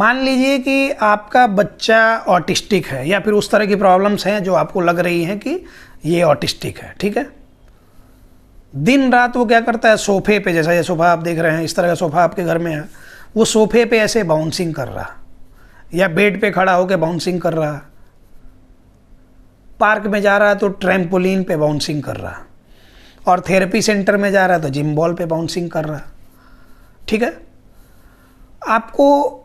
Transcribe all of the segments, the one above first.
मान लीजिए कि आपका बच्चा ऑटिस्टिक है या फिर उस तरह की प्रॉब्लम्स हैं जो आपको लग रही हैं कि ये ऑटिस्टिक है, ठीक है। दिन रात वो क्या करता है, सोफे पे, जैसा ये सोफ़ा आप देख रहे हैं, इस तरह का सोफ़ा आपके घर में है, वो सोफे पे ऐसे बाउंसिंग कर रहा, या बेड पे खड़ा होकर बाउंसिंग कर रहा, पार्क में जा रहा है तो ट्रैम्पोलिन पे बाउंसिंग कर रहा, और थेरेपी सेंटर में जा रहा है तो जिम बॉल पे बाउंसिंग कर रहा, ठीक है। आपको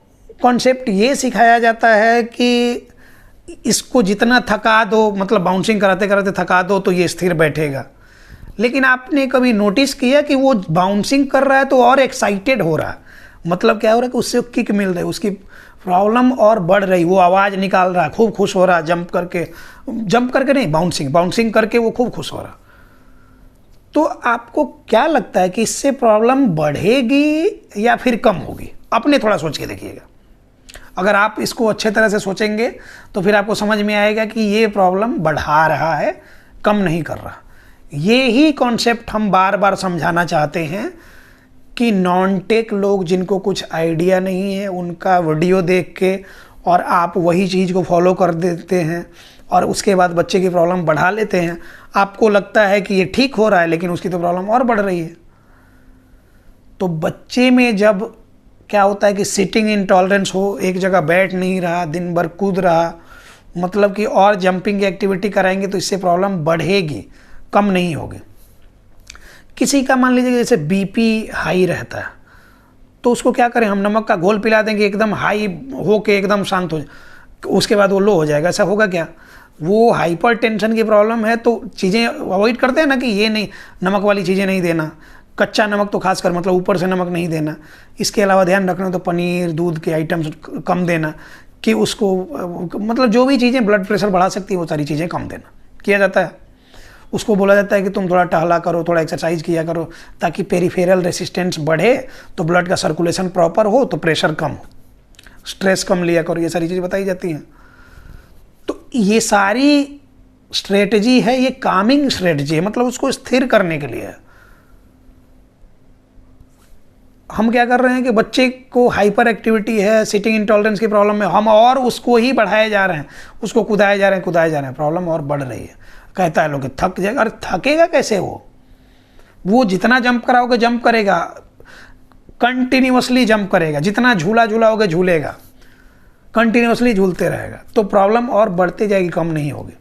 कॉन्सेप्ट ये सिखाया जाता है कि इसको जितना थका दो, मतलब बाउंसिंग कराते कराते थका दो तो ये स्थिर बैठेगा। लेकिन आपने कभी नोटिस किया कि वो बाउंसिंग कर रहा है तो और एक्साइटेड हो रहा है, मतलब क्या हो रहा है कि उससे किक मिल रही है, उसकी प्रॉब्लम और बढ़ रही, वो आवाज़ निकाल रहा है, खूब खुश हो रहा है, जंप करके नहीं, बाउंसिंग करके वो खूब खुश हो रहा। तो आपको क्या लगता है कि इससे प्रॉब्लम बढ़ेगी या फिर कम होगी? अपने थोड़ा सोच के देखिएगा। अगर आप इसको अच्छे तरह से सोचेंगे तो फिर आपको समझ में आएगा कि ये प्रॉब्लम बढ़ा रहा है, कम नहीं कर रहा। ये ही कॉन्सेप्ट हम बार बार समझाना चाहते हैं कि नॉन टेक लोग जिनको कुछ आइडिया नहीं है, उनका वीडियो देख के और आप वही चीज़ को फॉलो कर देते हैं और उसके बाद बच्चे की प्रॉब्लम बढ़ा लेते हैं। आपको लगता है कि ये ठीक हो रहा है, लेकिन उसकी तो प्रॉब्लम और बढ़ रही है। तो बच्चे में जब क्या होता है कि सिटिंग इंटॉलरेंस हो, एक जगह बैठ नहीं रहा, दिन भर कूद रहा, मतलब कि और जंपिंग की एक्टिविटी कराएंगे तो इससे प्रॉब्लम बढ़ेगी, कम नहीं होगी। किसी का मान लीजिए जैसे बीपी हाई रहता है तो उसको क्या करें, हम नमक का घोल पिला देंगे, एकदम हाई हो के एकदम शांत हो जाए, उसके बाद वो लो हो जाएगा। ऐसा होगा क्या? वो हाइपर टेंशन की प्रॉब्लम है तो चीज़ें अवॉइड करते हैं ना कि ये नहीं, नमक वाली चीज़ें नहीं देना, कच्चा नमक तो खासकर, मतलब ऊपर से नमक नहीं देना। इसके अलावा ध्यान रखना तो पनीर दूध के आइटम्स कम देना, कि उसको मतलब जो भी चीज़ें ब्लड प्रेशर बढ़ा सकती है वो सारी चीज़ें कम देना किया जाता है। उसको बोला जाता है कि तुम थोड़ा टहला करो, थोड़ा एक्सरसाइज किया करो, ताकि पेरिफेरल रेसिस्टेंस बढ़े, तो ब्लड का सर्कुलेशन प्रॉपर हो, तो प्रेशर कम हो, स्ट्रेस कम लिया करो, ये सारी चीज़ें बताई जाती हैं। तो ये सारी स्ट्रेटजी है, ये कामिंग स्ट्रेटजी है, मतलब उसको स्थिर करने के लिए है। हम क्या कर रहे हैं कि बच्चे को हाइपर एक्टिविटी है, सिटिंग इंटॉलरेंस की प्रॉब्लम है, हम और उसको ही बढ़ाए जा रहे हैं, उसको कुदाए जा रहे हैं, प्रॉब्लम और बढ़ रही है। कहता है लोग कि थक जाएगा, अरे थकेगा कैसे? वो जितना जंप कराओगे जंप करेगा, कंटिन्यूअसली जंप करेगा, जितना झूला झूलाओगे झूलेगा, कंटिन्यूअसली झूलते रहेगा, तो प्रॉब्लम और बढ़ती जाएगी, कम नहीं होगी।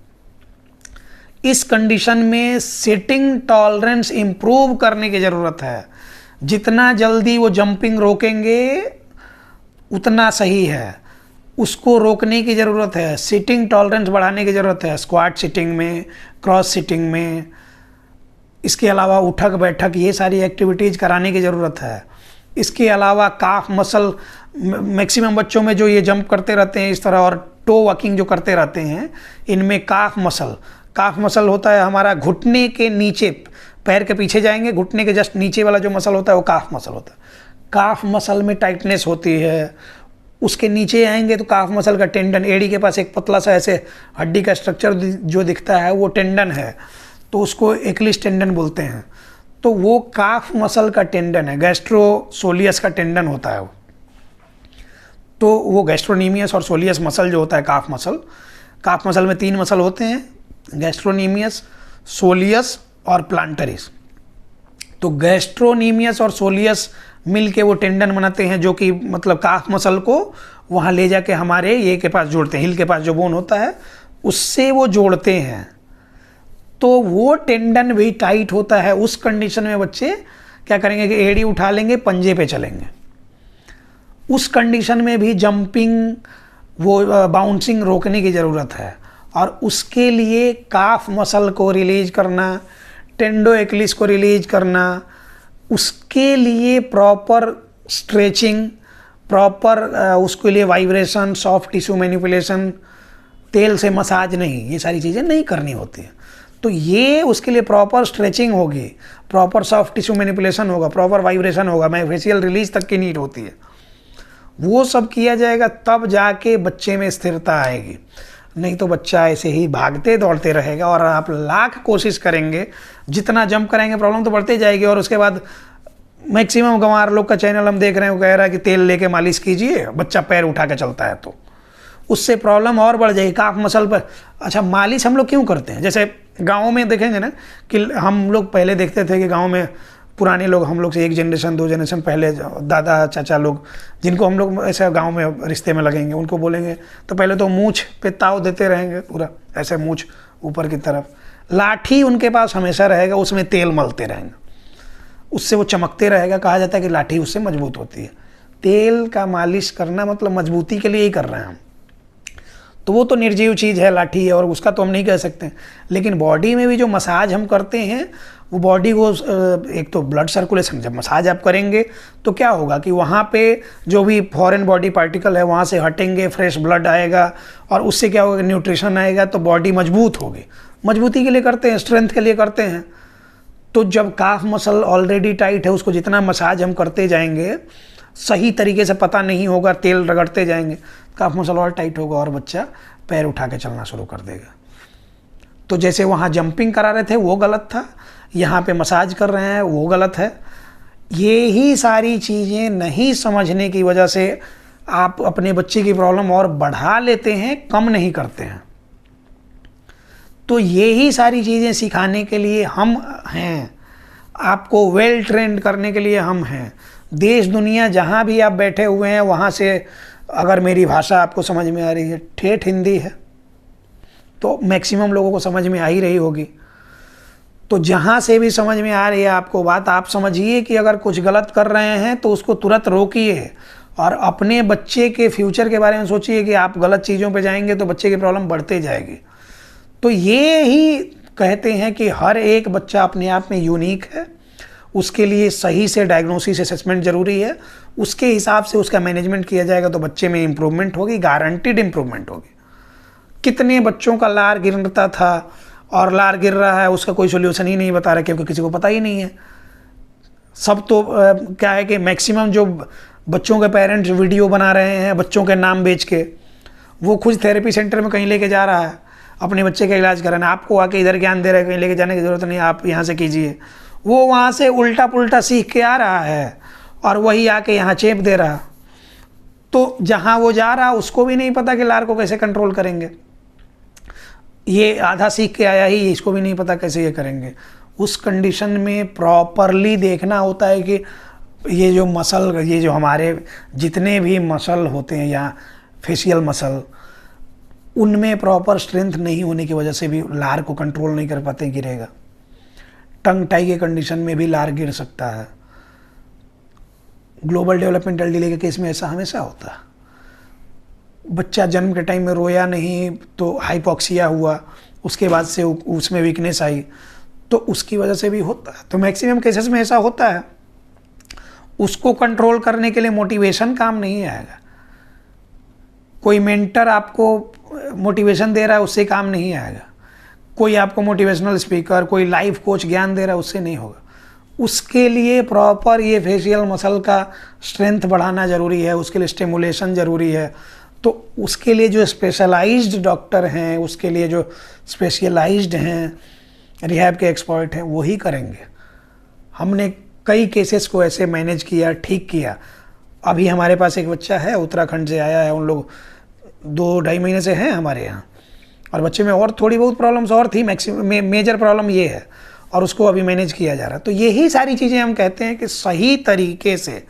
इस कंडीशन में सिटिंग टॉलरेंस इंप्रूव करने की ज़रूरत है। जितना जल्दी वो जंपिंग रोकेंगे उतना सही है, उसको रोकने की ज़रूरत है, सिटिंग टॉलरेंस बढ़ाने की ज़रूरत है, स्क्वाट सिटिंग में, क्रॉस सिटिंग में। इसके अलावा उठक बैठक, ये सारी एक्टिविटीज़ कराने की ज़रूरत है। इसके अलावा काफ मसल, मैक्सिमम बच्चों में जो ये जंप करते रहते हैं इस तरह, और टो वॉकिंग जो करते रहते हैं, इनमें काफ मसल होता है हमारा घुटने के नीचे, पैर के पीछे जाएंगे, घुटने के जस्ट नीचे वाला जो मसल होता है वो काफ मसल होता है। काफ मसल में टाइटनेस होती है। उसके नीचे आएंगे तो काफ मसल का टेंडन, एड़ी के पास एक पतला सा ऐसे हड्डी का स्ट्रक्चर जो दिखता है वो टेंडन है, तो उसको एक्लिस टेंडन बोलते हैं। तो वो काफ मसल का टेंडन है, गैस्ट्रोसोलियस का टेंडन होता है वो। तो वो गैस्ट्रोनीमियस और सोलियस मसल जो होता है, काफ मसल में 3 मसल होते हैं, गैस्ट्रोनीमियस, सोलियस और प्लांटरिस। तो गैस्ट्रोनीमियस और सोलियस मिल के वो टेंडन बनाते हैं, जो कि मतलब काफ मसल को वहाँ ले जाके हमारे ये के पास जोड़ते हैं, हिल के पास जो बोन होता है उससे वो जोड़ते हैं। तो वो टेंडन भी टाइट होता है। उस कंडीशन में बच्चे क्या करेंगे कि एड़ी उठा लेंगे, पंजे पे चलेंगे। उस कंडीशन में भी जंपिंग, वो बाउंसिंग रोकने की ज़रूरत है, और उसके लिए काफ मसल को रिलीज करना, टेंडो एक्लिस को रिलीज करना, उसके लिए प्रॉपर स्ट्रेचिंग, प्रॉपर उसके लिए वाइब्रेशन, सॉफ्ट टिश्यू मैनिपुलेशन, तेल से मसाज नहीं, ये सारी चीज़ें नहीं करनी होती है। तो ये उसके लिए प्रॉपर स्ट्रेचिंग होगी, प्रॉपर सॉफ्ट टिश्यू मैनिपुलेशन होगा, प्रॉपर वाइब्रेशन होगा, फेशियल रिलीज तक की नीड होती है। वो सब किया जाएगा, तब जाके बच्चे में स्थिरता आएगी। नहीं तो बच्चा ऐसे ही भागते दौड़ते रहेगा, और आप लाख कोशिश करेंगे, जितना जंप करेंगे प्रॉब्लम तो बढ़ती जाएगी, और उसके बाद मैक्सिमम गंवार लोग का चैनल हम देख रहे हैं, वो कह रहा है कि तेल लेके मालिश कीजिए, बच्चा पैर उठा के चलता है, तो उससे प्रॉब्लम और बढ़ जाएगी काफ मसल पर। अच्छा, मालिश हम लोग क्यों करते हैं? जैसे गाँव में देखेंगे ना कि हम लोग पहले देखते थे कि गाँव में पुराने लोग, हम लोग से 1 जनरेशन 2 जनरेशन पहले दादा चाचा लोग, जिनको हम लोग ऐसे गांव में रिश्ते में लगेंगे, उनको बोलेंगे तो पहले तो मूंछ पे ताव देते रहेंगे, पूरा ऐसे मूंछ ऊपर की तरफ, लाठी उनके पास हमेशा रहेगा, उसमें तेल मलते रहेंगे, उससे वो चमकते रहेगा। कहा जाता है कि लाठी उससे मजबूत होती है। तेल का मालिश करना मतलब मजबूती के लिए ही कर रहे हैं हम, तो वो तो निर्जीव चीज़ है, लाठी है, और उसका तो हम नहीं कह सकते। लेकिन बॉडी में भी जो मसाज हम करते हैं, वो बॉडी को एक तो ब्लड सर्कुलेशन, जब मसाज आप करेंगे तो क्या होगा कि वहाँ पे जो भी फॉरेन बॉडी पार्टिकल है वहाँ से हटेंगे, फ्रेश ब्लड आएगा, और उससे क्या होगा, न्यूट्रिशन आएगा, तो बॉडी मजबूत होगी। मजबूती के लिए करते हैं, स्ट्रेंथ के लिए करते हैं। तो जब काफ मसल ऑलरेडी टाइट है, उसको जितना मसाज हम करते जाएंगे, सही तरीके से पता नहीं होगा, तेल रगड़ते जाएंगे, काफ मसल और टाइट होगा और बच्चा पैर उठा के चलना शुरू कर देगा। तो जैसे वहाँ जंपिंग करा रहे थे वो गलत था, यहाँ पे मसाज कर रहे हैं वो गलत है। ये ही सारी चीज़ें नहीं समझने की वजह से आप अपने बच्चे की प्रॉब्लम और बढ़ा लेते हैं, कम नहीं करते हैं। तो ये ही सारी चीज़ें सिखाने के लिए हम हैं, आपको वेल ट्रेंड करने के लिए हम हैं। देश दुनिया जहाँ भी आप बैठे हुए हैं, वहाँ से अगर मेरी भाषा आपको समझ में आ रही है, ठेठ हिंदी है, तो मैक्सिमम लोगों को समझ में आ ही रही होगी। तो जहाँ से भी समझ में आ रही है आपको बात, आप समझिए कि अगर कुछ गलत कर रहे हैं तो उसको तुरंत रोकिए, और अपने बच्चे के फ्यूचर के बारे में सोचिए कि आप गलत चीज़ों पे जाएंगे तो बच्चे की प्रॉब्लम बढ़ते जाएगी। तो ये ही कहते हैं कि हर एक बच्चा अपने आप में यूनिक है, उसके लिए सही से डायग्नोसिस असेसमेंट ज़रूरी है, उसके हिसाब से उसका मैनेजमेंट किया जाएगा तो बच्चे में इम्प्रूवमेंट होगी, गारंटीड इम्प्रूवमेंट होगी। कितने बच्चों का लार गिरता था और लार गिर रहा है, उसका कोई सोल्यूशन ही नहीं बता रहा, क्योंकि किसी को पता ही नहीं है। सब तो क्या है कि मैक्सिमम जो बच्चों के पेरेंट्स वीडियो बना रहे हैं बच्चों के नाम बेच के, वो खुद थेरेपी सेंटर में कहीं लेके जा रहा है अपने बच्चे का इलाज कराना, आपको आके इधर ज्ञान दे रहा है, कहीं लेके जाने की ज़रूरत नहीं, आप यहाँ से कीजिए। वो वहाँ से उल्टा पुल्टा सीख के आ रहा है और वही आके यहाँ चेप दे रहा। तो जहाँ वो जा रहा उसको भी नहीं पता कि लार को कैसे कंट्रोल करेंगे, ये आधा सीख के आया ही, इसको भी नहीं पता कैसे ये करेंगे। उस कंडीशन में प्रॉपरली देखना होता है कि ये जो मसल, ये जो हमारे जितने भी मसल होते हैं या फेशियल मसल, उनमें प्रॉपर स्ट्रेंथ नहीं होने की वजह से भी लार को कंट्रोल नहीं कर पाते, गिरेगा। टंग टाई के कंडीशन में भी लार गिर सकता है। ग्लोबल डेवलपमेंटल डिले के केस में ऐसा हमेशा होता है। बच्चा जन्म के टाइम में रोया नहीं तो हाइपोक्सिया हुआ, उसके बाद से उसमें वीकनेस आई, तो उसकी वजह से भी होता है। तो मैक्सिमम केसेस में ऐसा होता है। उसको कंट्रोल करने के लिए मोटिवेशन काम नहीं आएगा। कोई मेंटर आपको मोटिवेशन दे रहा है, उससे काम नहीं आएगा। कोई आपको मोटिवेशनल स्पीकर, कोई लाइफ कोच ज्ञान दे रहा है, उससे नहीं होगा। उसके लिए प्रॉपर ये फेशियल मसल का स्ट्रेंथ बढ़ाना ज़रूरी है, उसके लिए स्टिमुलेशन ज़रूरी है। तो उसके लिए जो स्पेशलाइज्ड डॉक्टर हैं, उसके लिए जो स्पेशलाइज्ड हैं, रिहैब के एक्सपर्ट हैं, वही करेंगे। हमने कई केसेस को ऐसे मैनेज किया, ठीक किया। अभी हमारे पास एक बच्चा है, उत्तराखंड से आया है, उन लोग 2-2.5 महीने से हैं हमारे यहाँ, और बच्चे में और थोड़ी बहुत प्रॉब्लम्स और थी, मैक्सिमम मेजर प्रॉब्लम ये है, और उसको अभी मैनेज किया जा रहा है। तो यही सारी चीज़ें हम कहते हैं कि सही तरीके से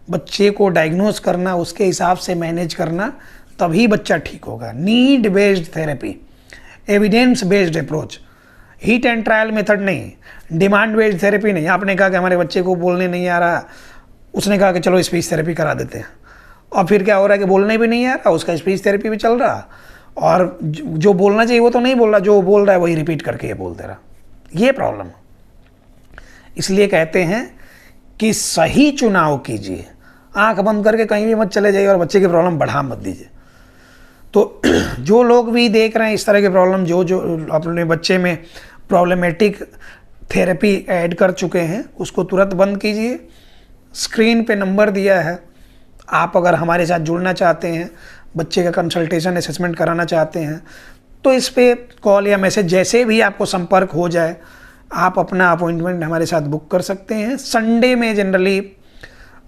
बच्चे को डायग्नोस करना, उसके हिसाब से मैनेज करना, तभी बच्चा ठीक होगा। Need based therapy, evidence based approach, hit and trial method नहीं, डिमांड बेस्ड थेरेपी नहीं। आपने कहा कि हमारे बच्चे को बोलने नहीं आ रहा, उसने कहा कि चलो स्पीच थेरेपी करा देते हैं, और फिर क्या हो रहा है कि बोलने भी नहीं आ रहा, उसका स्पीच थेरेपी भी चल रहा, और जो बोलना चाहिए वो तो नहीं बोल रहा, जो बोल रहा है वही रिपीट करके ये बोल दे रहा। ये प्रॉब्लम। इसलिए कहते हैं कि सही चुनाव कीजिए, आंख बंद करके कहीं भी मत चले जाइए और बच्चे की प्रॉब्लम बढ़ा मत दीजिए। तो जो लोग भी देख रहे हैं इस तरह की प्रॉब्लम, जो अपने बच्चे में प्रॉब्लमेटिक थेरेपी ऐड कर चुके हैं, उसको तुरंत बंद कीजिए। स्क्रीन पे नंबर दिया है, आप अगर हमारे साथ जुड़ना चाहते हैं, बच्चे का कंसल्टेशन असेसमेंट कराना चाहते हैं, तो इस पे कॉल या मैसेज जैसे भी आपको संपर्क हो जाए, आप अपना अपॉइंटमेंट हमारे साथ बुक कर सकते हैं। संडे में जनरली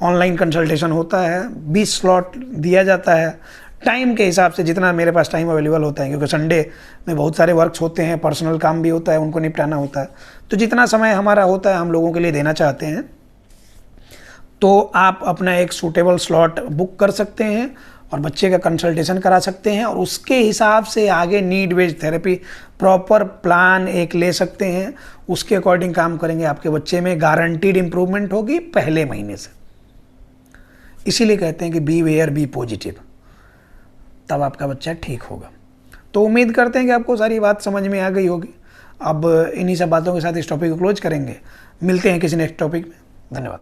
ऑनलाइन कंसल्टेशन होता है, 20 स्लॉट दिया जाता है। टाइम के हिसाब से जितना मेरे पास टाइम अवेलेबल होता है, क्योंकि संडे में बहुत सारे वर्क्स होते हैं, पर्सनल काम भी होता है, उनको निपटाना होता है, तो जितना समय हमारा होता है हम लोगों के लिए देना चाहते हैं। तो आप अपना एक सूटेबल स्लॉट बुक कर सकते हैं और बच्चे का कंसल्टेशन करा सकते हैं, और उसके हिसाब से आगे need based therapy proper plan एक ले सकते हैं। उसके अकॉर्डिंग काम करेंगे, आपके बच्चे में गारंटीड इम्प्रूवमेंट होगी पहले महीने से। इसीलिए कहते हैं कि बी वेयर बी पॉजिटिव, तब आपका बच्चा ठीक होगा। तो उम्मीद करते हैं कि आपको सारी बात समझ में आ गई होगी। अब इन्हीं सब बातों के साथ इस टॉपिक को क्लोज करेंगे। मिलते हैं किसी नेक्स्ट टॉपिक में। धन्यवाद।